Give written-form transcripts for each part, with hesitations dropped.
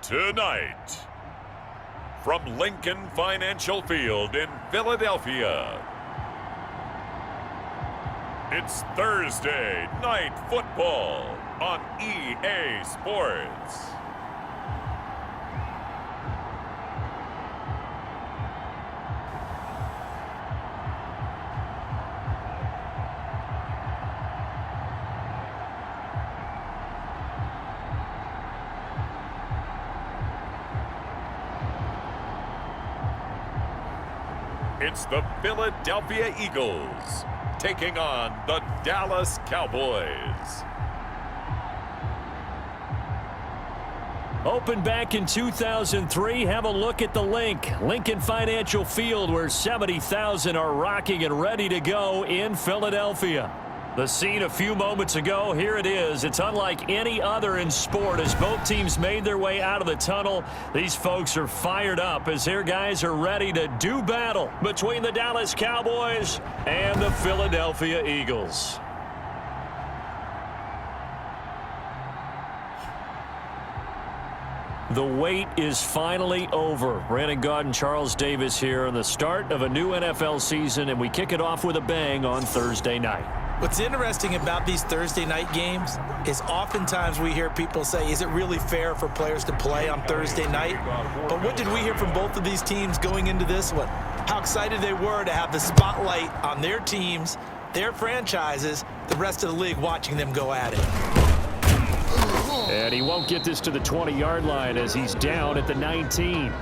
Tonight, from Lincoln Financial Field in Philadelphia, it's Thursday Night Football on EA Sports. It's the Philadelphia Eagles taking on the Dallas Cowboys. Opened back in 2003, have a look at the link. Lincoln Financial Field, where 70,000 are rocking and ready to go in Philadelphia. The scene a few moments ago, here it is. It's unlike any other in sport as both teams made their way out of the tunnel. These folks are fired up as their guys are ready to do battle between the Dallas Cowboys and the Philadelphia Eagles. The wait is finally over. Brandon Gaud and Charles Davis here on the start of a new NFL season, and we kick it off with a bang on Thursday night. What's interesting about these Thursday night games is oftentimes we hear people say, is it really fair for players to play on Thursday night? But what did we hear from both of these teams going into this one? How excited they were to have the spotlight on their teams, their franchises, the rest of the league watching them go at it. And he won't get this to the 20-yard line as he's down at the 19.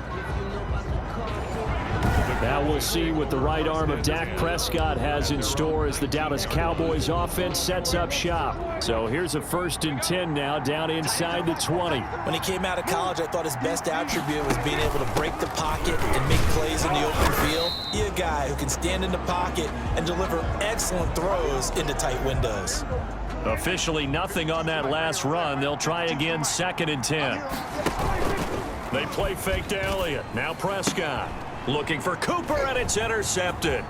Now we'll see what the right arm of Dak Prescott has in store as the Dallas Cowboys offense sets up shop. So here's a 1st and 10 now down inside the 20. When he came out of college, I thought his best attribute was being able to break the pocket and make plays in the open field. He's a guy who can stand in the pocket and deliver excellent throws into tight windows. Officially nothing on that last run. They'll try again 2nd and 10. They play fake to Elliott. Now Prescott. Looking for Cooper, and it's intercepted.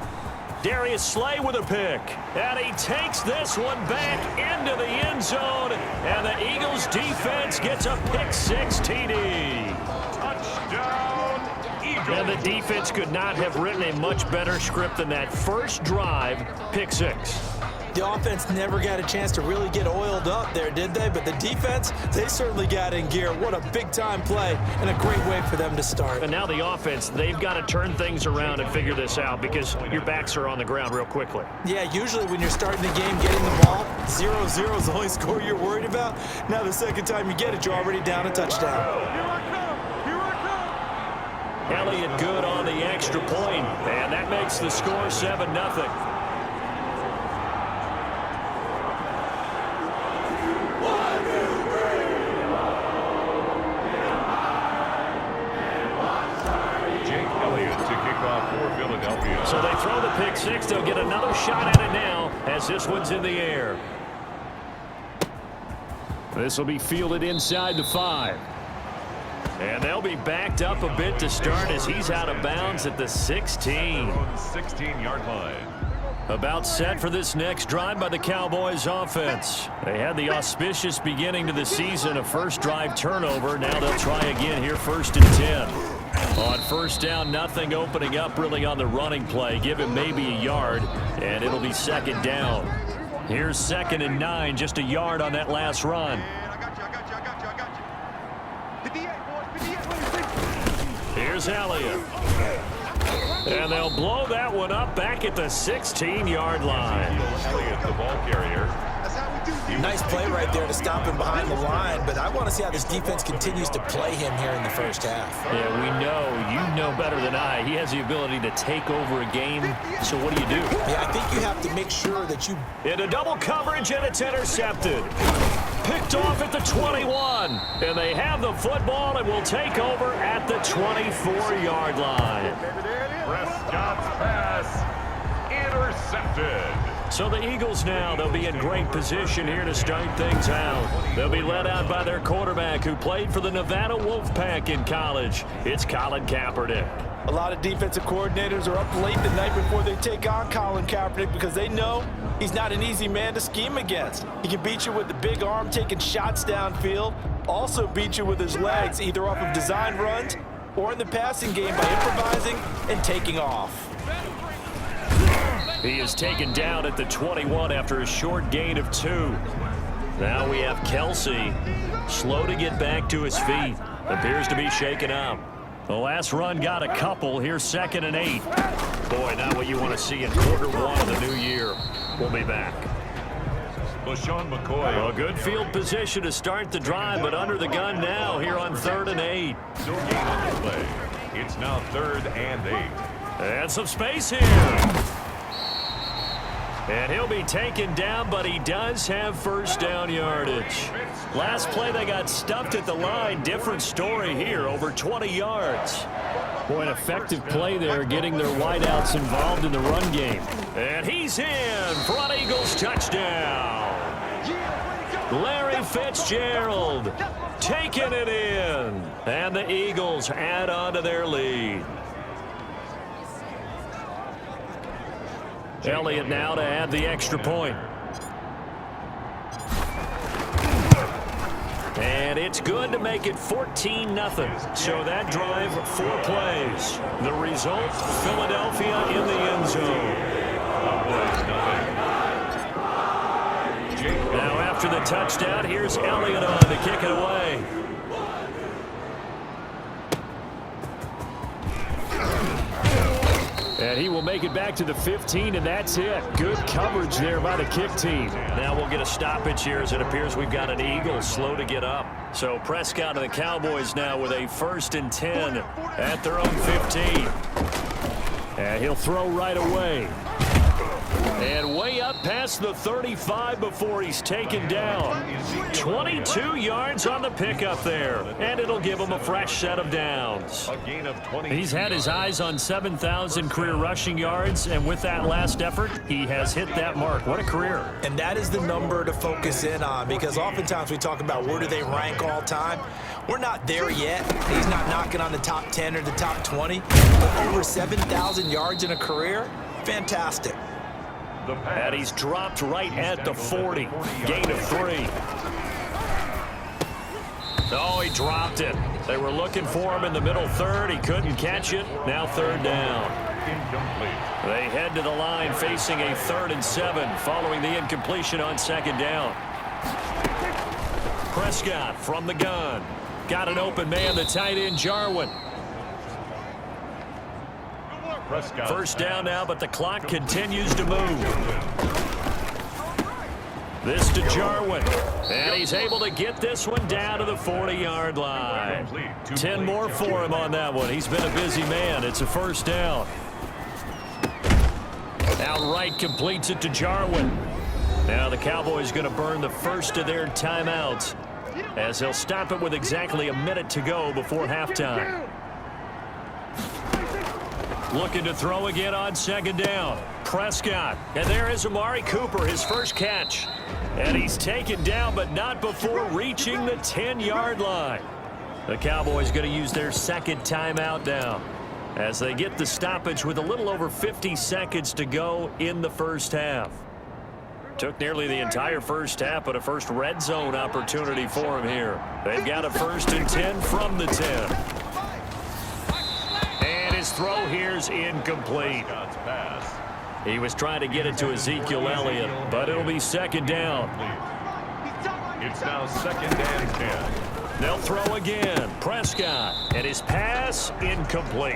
Darius Slay with a pick. And he takes this one back into the end zone. And the Eagles defense gets a pick 6 TD. Touchdown, Eagles. And the defense could not have written a much better script than that first drive, pick 6. The offense never got a chance to really get oiled up there, did they? But the defense, they certainly got in gear. What a big-time play and a great way for them to start. And now the offense, they've got to turn things around and figure this out because your backs are on the ground real quickly. Yeah, usually when you're starting the game, getting the ball, 0-0 is the only score you're worried about. Now the second time you get it, you're already down a touchdown. Elliott good on the extra point, and that makes the score 7-0. So they throw the pick 6. They'll get another shot at it now as this one's in the air. This will be fielded inside the 5. And they'll be backed up a bit to start as he's out of bounds at the 16. 16-yard line. About set for this next drive by the Cowboys offense. They had the auspicious beginning to the season, a first drive turnover. Now they'll try again here, 1st and 10. On 1st down, nothing opening up really on the running play. Give him maybe a yard, and it'll be 2nd down. Here's 2nd and 9, just a yard on that last run. Here's Elliott. And they'll blow that one up back at the 16-yard line. Elliott, the ball carrier. Nice play right there to stop him behind the line, but I want to see how this defense continues to play him here in the first half. Yeah, we know. You know better than I. He has the ability to take over a game, so what do you do? Yeah, I think you have to make sure that you... Into double coverage, and it's intercepted. Picked off at the 21, and they have the football and will take over at the 24-yard line. Prescott's pass intercepted. So the Eagles now, they'll be in great position here to start things out. They'll be led out by their quarterback who played for the Nevada Wolfpack in college. It's Colin Kaepernick. A lot of defensive coordinators are up late the night before they take on Colin Kaepernick because they know he's not an easy man to scheme against. He can beat you with the big arm, taking shots downfield. also beat you with his legs, either off of design runs or in the passing game by improvising and taking off. He is taken down at the 21 after a short gain of 2. Now we have Kelsey, slow to get back to his feet. Appears to be shaken up. The last run got a couple. Here's 2nd and 8. Boy, not what you want to see in quarter 1 of the new year. We'll be back. LaShawn McCoy. A good field position to start the drive, but under the gun now here on 3rd and 8. No gain on the play. It's now 3rd and 8. And some space here. And he'll be taken down, but he does have first down yardage. Last play, they got stuffed at the line. Different story here, over 20 yards. Boy, an effective play there, getting their wideouts involved in the run game. And he's in. Front Eagles touchdown. Larry Fitzgerald taking it in. And the Eagles add on to their lead. Elliott now to add the extra point. And it's good to make it 14-0. So that drive, 4 plays. The result, Philadelphia in the end zone. Now after the touchdown, here's Elliott on to kick it away. And he will make it back to the 15, and that's it. Good coverage there by the kick team. Now we'll get a stoppage here as it appears we've got an Eagle slow to get up. So Prescott and the Cowboys now with a 1st and 10 at their own 15. And he'll throw right away. And way up past the 35 before he's taken down. 22 yards on the pickup there. And it'll give him a fresh set of downs. He's had his eyes on 7,000 career rushing yards. And with that last effort, he has hit that mark. What a career. And that is the number to focus in on, because oftentimes we talk about where do they rank all time. We're not there yet. He's not knocking on the top 10 or the top 20. But over 7,000 yards in a career, fantastic. And he's dropped right at the 40. Gain of 3. Oh, he dropped it. They were looking for him in the middle 3rd. He couldn't catch it. Now 3rd down. They head to the line facing a 3rd and 7 following the incompletion on 2nd down. Prescott from the gun. Got an open man, the tight end, Jarwin. First down now, but the clock continues to move. This to Jarwin. And he's able to get this one down to the 40-yard line. 10 more for him on that one. He's been a busy man. It's a 1st down. Outright completes it to Jarwin. Now the Cowboys going to burn the first of their timeouts as they'll stop it with exactly a minute to go before halftime. Looking to throw again on 2nd down. Prescott. And there is Amari Cooper, his first catch. And he's taken down, but not before reaching the 10-yard line. The Cowboys going to use their 2nd timeout now as they get the stoppage with a little over 50 seconds to go in the first half. Took nearly the entire first half, but a first red zone opportunity for him here. They've got a 1st and 10 from the 10. His throw here's incomplete. He was trying to get it to Ezekiel Elliott, but it'll be 2nd down. It's now 2nd and 10. They'll throw again. Prescott, and his pass incomplete.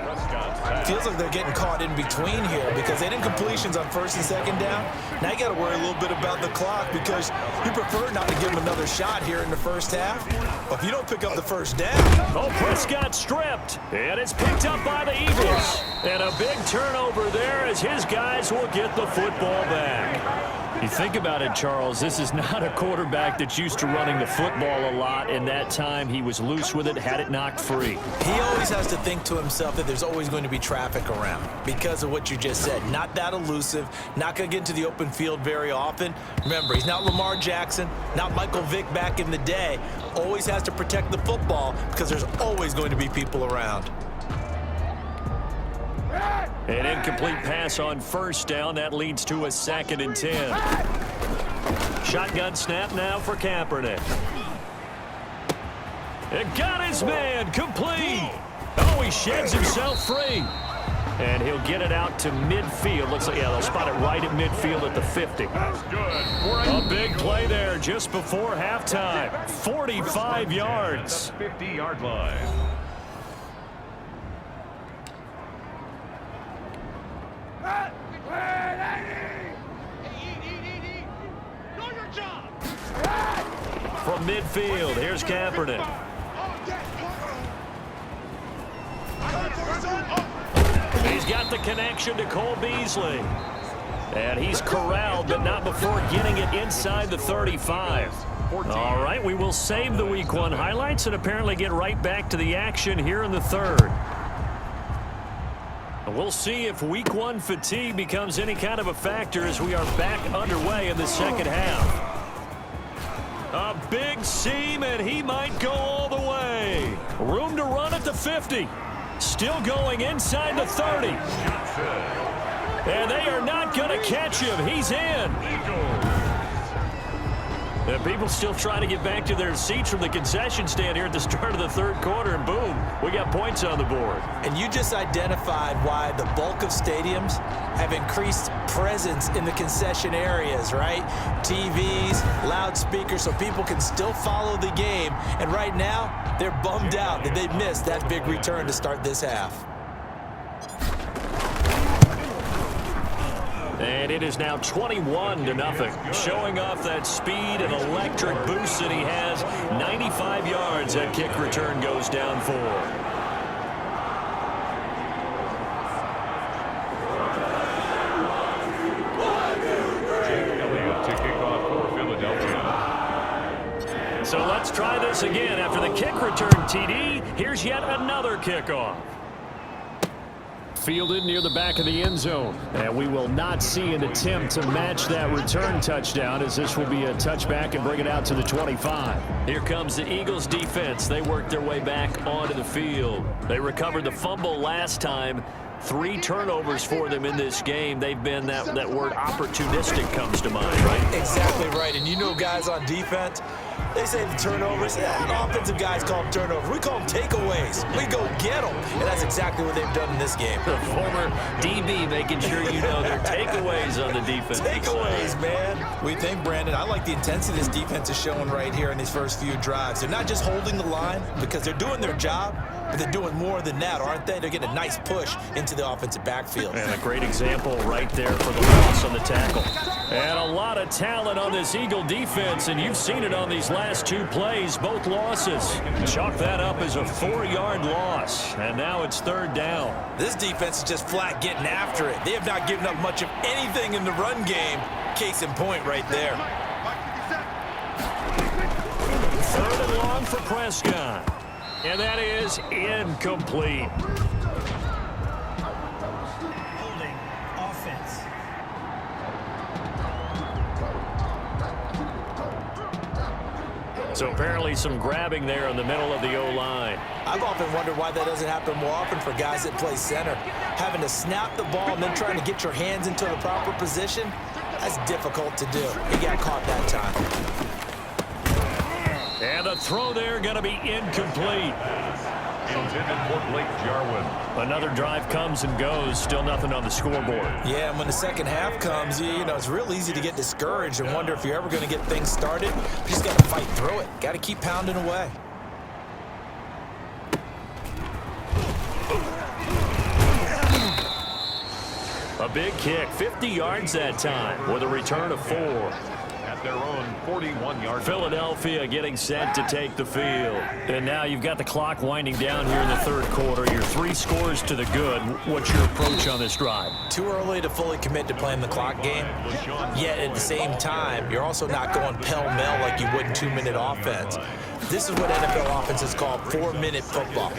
Feels like they're getting caught in between here because they didn't completions on 1st and 2nd down. Now you got to worry a little bit about the clock because you prefer not to give him another shot here in the first half. But if you don't pick up the 1st down. Oh, Prescott stripped, and it's picked up by the Eagles. And a big turnover there as his guys will get the football back. You think about it, Charles, this is not a quarterback that's used to running the football a lot, and that time he was loose with it, had it knocked free. He always has to think to himself that there's always going to be traffic around because of what you just said. Not that elusive, not going to get into the open field very often. Remember, he's not Lamar Jackson, not Michael Vick back in the day. Always has to protect the football because there's always going to be people around. An incomplete pass on 1st down. That leads to a 2nd and 10. Shotgun snap now for Kaepernick. It got his man complete. Oh, he sheds himself free. And he'll get it out to midfield. Looks like, yeah, they'll spot it right at midfield at the 50. That's good. A big play there just before halftime. 45 yards. 50-yard line. From midfield, here's Kaepernick. He's got the connection to Cole Beasley. And he's corralled, but not before getting it inside the 35. All right, we will save the Week 1 highlights and apparently get right back to the action here in the third. And we'll see if Week 1 fatigue becomes any kind of a factor as we are back underway in the second half. A big seam, and he might go all the way. Room to run at the 50. Still going inside the 30. And they are not going to catch him. He's in. And people still trying to get back to their seats from the concession stand here at the start of the third quarter, and boom, we got points on the board. And you just identified why the bulk of stadiums have increased presence in the concession areas, right? TVs, loudspeakers, so people can still follow the game. And right now, they're bummed out that they missed that big return to start this half. And it is now 21-0. Showing off that speed and electric boost that he has. 95 yards that kick return goes down for. To kick off for Philadelphia. So let's try this again. After the kick return TD, here's yet another kickoff. Fielded near the back of the end zone. And we will not see an attempt to match that return touchdown, as this will be a touchback and bring it out to the 25. Here comes the Eagles defense. They work their way back onto the field. They recovered the fumble last time. 3 turnovers for them in this game. They've been, that word opportunistic comes to mind, right? Exactly right. And you know guys on defense, they say the turnovers. Offensive guys call them turnovers. We call them takeaways. We go get them. And that's exactly what they've done in this game. The former DB making sure you know their takeaways on the defense. Takeaways, man. We think, Brandon, I like the intensity this defense is showing right here in these first few drives. They're not just holding the line because they're doing their job, but they're doing more than that, aren't they? They're getting a nice push into the offensive backfield. And a great example right there for the loss on the tackle. And a lot of talent on this Eagle defense, and you've seen it on these last 2 plays, both losses. Chalk that up as a 4-yard loss, and now it's 3rd down. This defense is just flat getting after it. They have not given up much of anything in the run game. Case in point right there. 3rd and long for Prescott. And that is incomplete. Holding offense. So apparently some grabbing there in the middle of the O-line. I've often wondered why that doesn't happen more often for guys that play center. Having to snap the ball and then trying to get your hands into the proper position, that's difficult to do. He got caught that time. And the throw there going to be incomplete. Intended for Blake Jarwin. Another drive comes and goes. Still nothing on the scoreboard. Yeah, and when the second half comes, you know, it's real easy to get discouraged and wonder if you're ever going to get things started. You just got to fight through it. Got to keep pounding away. A big kick, 50 yards that time with a return of 4. Their own 41-yard. Philadelphia getting set to take the field. And now you've got the clock winding down here in the 3rd quarter. Your 3 scores to the good. What's your approach on this drive? Too early to fully commit to playing the clock game. Yet at the same time, you're also not going pell-mell like you would in 2-minute offense. This is what NFL offenses call 4-minute football.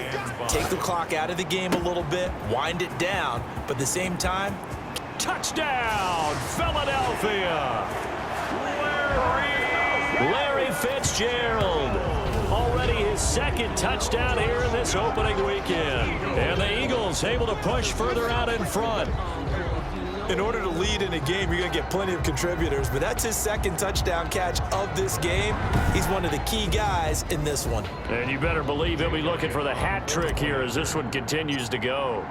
Take the clock out of the game a little bit, wind it down, but at the same time, touchdown, Philadelphia! Larry Fitzgerald, already his 2nd touchdown here in this opening weekend. And the Eagles able to push further out in front. In order to lead in a game, you're going to get plenty of contributors, but that's his second touchdown catch of this game. He's one of the key guys in this one. And you better believe he'll be looking for the hat trick here as this one continues to go.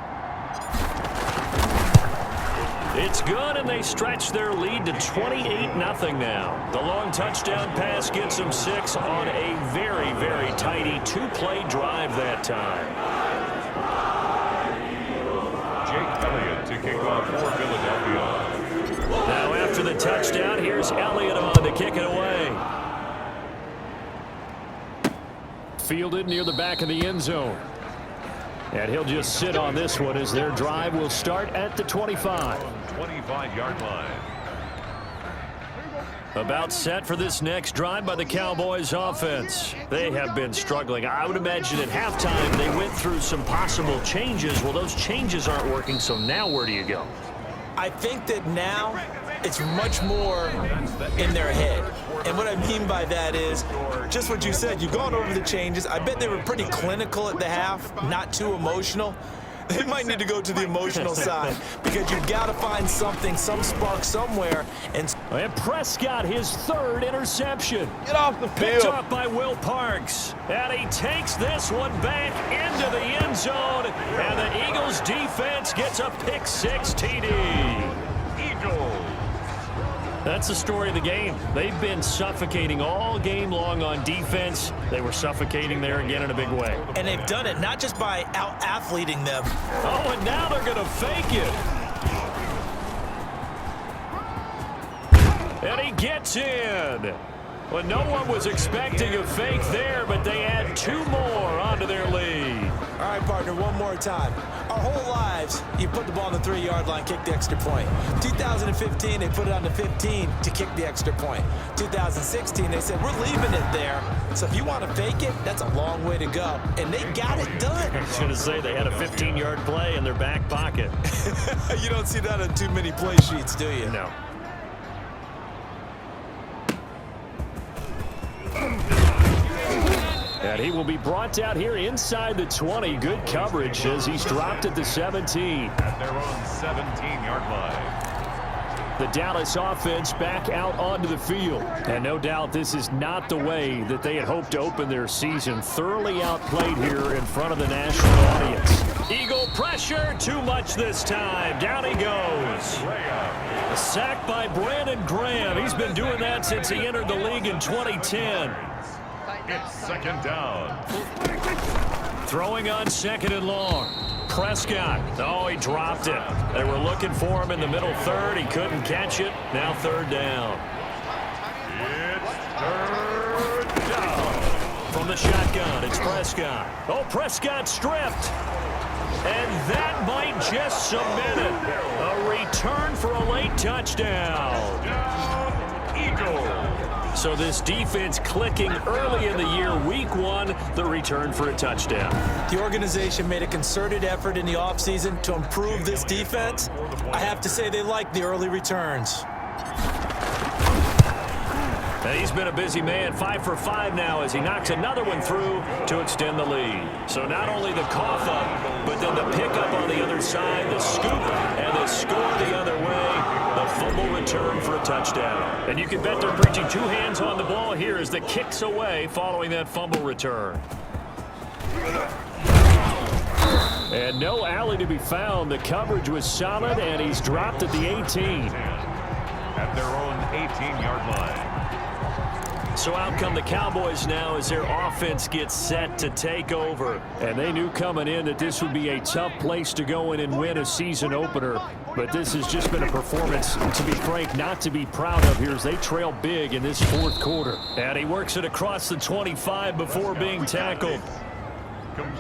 It's good, and they stretch their lead to 28-0 now. The long touchdown pass gets them 6 on a very, very tidy 2-play drive that time. Jake Elliott to kick off for Philadelphia. Now after the touchdown, here's Elliott on to kick it away. Fielded near the back of the end zone. And he'll just sit on this one as their drive will start at the 25. 25-yard line. About set for this next drive by the Cowboys offense. They have been struggling. I would imagine at halftime they went through some possible changes. Well, those changes aren't working, so now where do you go? I think that now it's much more in their head. And what I mean by that is just what you said. You've gone over the changes. I bet they were pretty clinical at the half, not too emotional. They might need to go to the emotional side because you've got to find something, some spark somewhere. And Prescott, his third interception. Get off the field. Picked up by Will Parks. And he takes this one back into the end zone. And the Eagles defense gets a pick-6 TD. Eagles. That's the story of the game. They've been suffocating all game long on defense. They were suffocating there again in a big way. And they've done it not just by out-athleting them. Oh, and now they're going to fake it. And he gets in. Well, no one was expecting a fake there, but they add 2 more onto their lead. All right, partner, one more time. Our whole lives, you put the ball on the 3-yard line, kick the extra point. 2015, they put it on the 15 to kick the extra point. 2016, they said, we're leaving it there. So if you want to fake it, that's a long way to go. And they got it done. I was going to say they had a 15-yard play in their back pocket. You don't see that on too many play sheets, do you? No. And he will be brought down here inside the 20. Good coverage as he's dropped at the 17. At their own 17-yard line. The Dallas offense back out onto the field. And no doubt this is not the way that they had hoped to open their season. Thoroughly outplayed here in front of the national audience. Eagle pressure, too much this time. Down he goes. A sack by Brandon Graham. He's been doing that since he entered the league in 2010. It's second down. Throwing on 2nd and long. Prescott. Oh, he dropped it. They were looking for him in the middle third. He couldn't catch it. Now 3rd down. It's 3rd down. From the shotgun, it's Prescott. Oh, Prescott stripped. And that might just cement it. A return for a late touchdown. Down, Eagles. So this defense clicking early in the year, week 1, the return for a touchdown. The organization made a concerted effort in the offseason to improve this defense. I have to say they like the early returns. And he's been a busy man, 5 for 5 now as he knocks another one through to extend the lead. So not only the cough up, but then the pickup on the other side, the scoop, and the score the other way. The fumble return for a touchdown. And you can bet they're preaching 2 hands on the ball here as the kick's away following that fumble return. And no alley to be found. The coverage was solid, and he's dropped at the 18. At their own 18-yard line. So out come the Cowboys now as their offense gets set to take over. And they knew coming in that this would be a tough place to go in and win a season opener. But this has just been a performance, to be frank, not to be proud of here as they trail big in this 4th quarter. And he works it across the 25 before being tackled.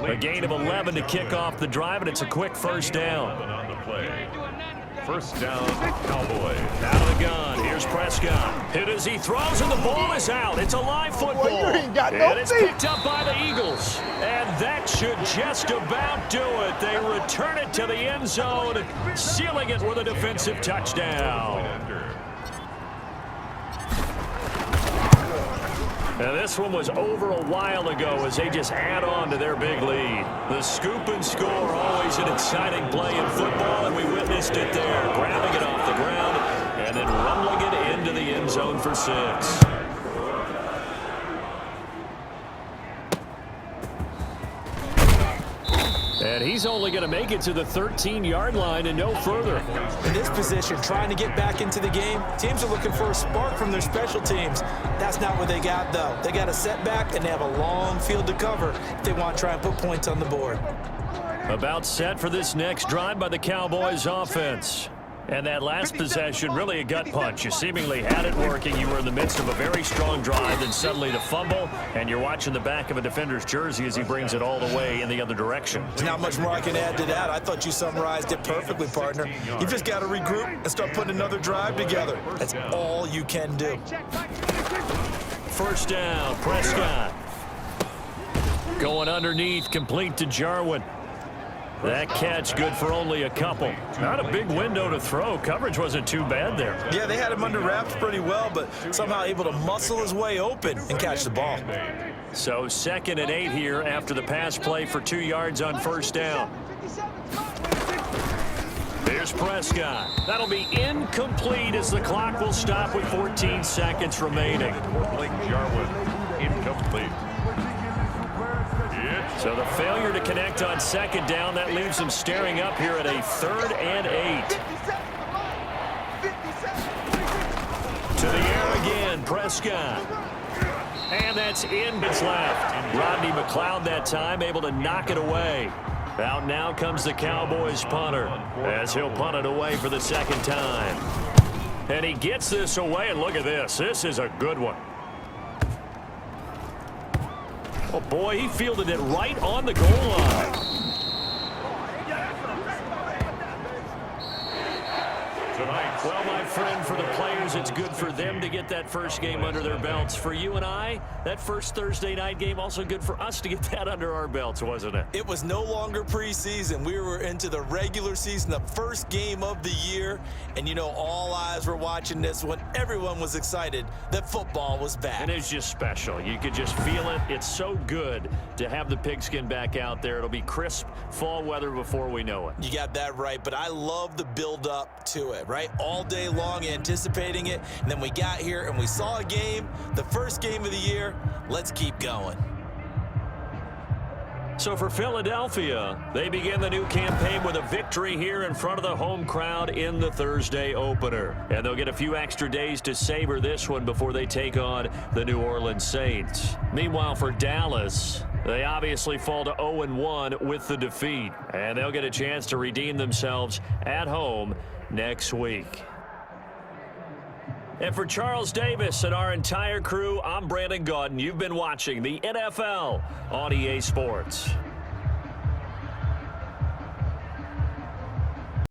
A gain of 11 to kick off the drive, and it's a quick 1st down. On the play. 1st down, Cowboys. Out of the gun. Here's Prescott. Hit as he throws, and the ball is out. It's a live football. Boy, you ain't got no and it's feet. picked up by the Eagles. And that should just about do it. They return it to the end zone, sealing it with a defensive touchdown. Now, this one was over a while ago as they just add on to their big lead. The scoop and score, always an exciting play in football, and we witnessed it there, grabbing it off the ground and then rumbling it into the end zone for 6. And he's only going to make it to the 13-yard line and no further. In this position, trying to get back into the game, teams are looking for a spark from their special teams. That's not what they got, though. They got a setback, and they have a long field to cover if they want to try and put points on the board. About set for this next drive by the Cowboys offense. And that last possession, really a gut punch. You seemingly had it working. You were in the midst of a very strong drive, then suddenly to fumble, and you're watching the back of a defender's jersey as he brings it all the way in the other direction. There's not much more I can add to that. I thought you summarized it perfectly, partner. You just got to regroup and start putting another drive together. That's all you can do. First down, Prescott. Going underneath, complete to Jarwin. That catch good for only a couple. Not a big window to throw. Coverage wasn't too bad there. Yeah, they had him under wraps pretty well, but somehow able to muscle his way open and catch the ball. So 2nd and 8 here after the pass play for 2 yards on first down. Here's Prescott. That'll be incomplete as the clock will stop with 14 seconds remaining. Blake Jarwin, incomplete. So the failure to connect on 2nd down, that leaves them staring up here at a 3rd and 8. To the air again, Prescott. And that's in, it's left. Rodney McLeod that time able to knock it away. Out now comes the Cowboys punter as he'll punt it away for the 2nd time. And he gets this away, and look at this. This is a good one. Oh, boy, he fielded it right on the goal line. Well, my friend, for the players, it's good for them to get that first game under their belts. For you and I, that first Thursday night game, also good for us to get that under our belts, wasn't it? It was no longer preseason. We were into the regular season, the first game of the year. And, you know, all eyes were watching this when everyone was excited that football was back. And it's just special. You could just feel it. It's so good to have the pigskin back out there. It'll be crisp fall weather before we know it. You got that right, but I love the build-up to it, right? All day long anticipating it, and then we got here and we saw a game, the first game of the year. Let's keep going. So for Philadelphia, they begin the new campaign with a victory here in front of the home crowd in the Thursday opener. And they'll get a few extra days to savor this one before they take on the New Orleans Saints. Meanwhile, for Dallas, they obviously fall to 0-1 with the defeat. And they'll get a chance to redeem themselves at home next week. And for Charles Davis and our entire crew, I'm Brandon Gaudin. You've been watching the NFL on EA Sports.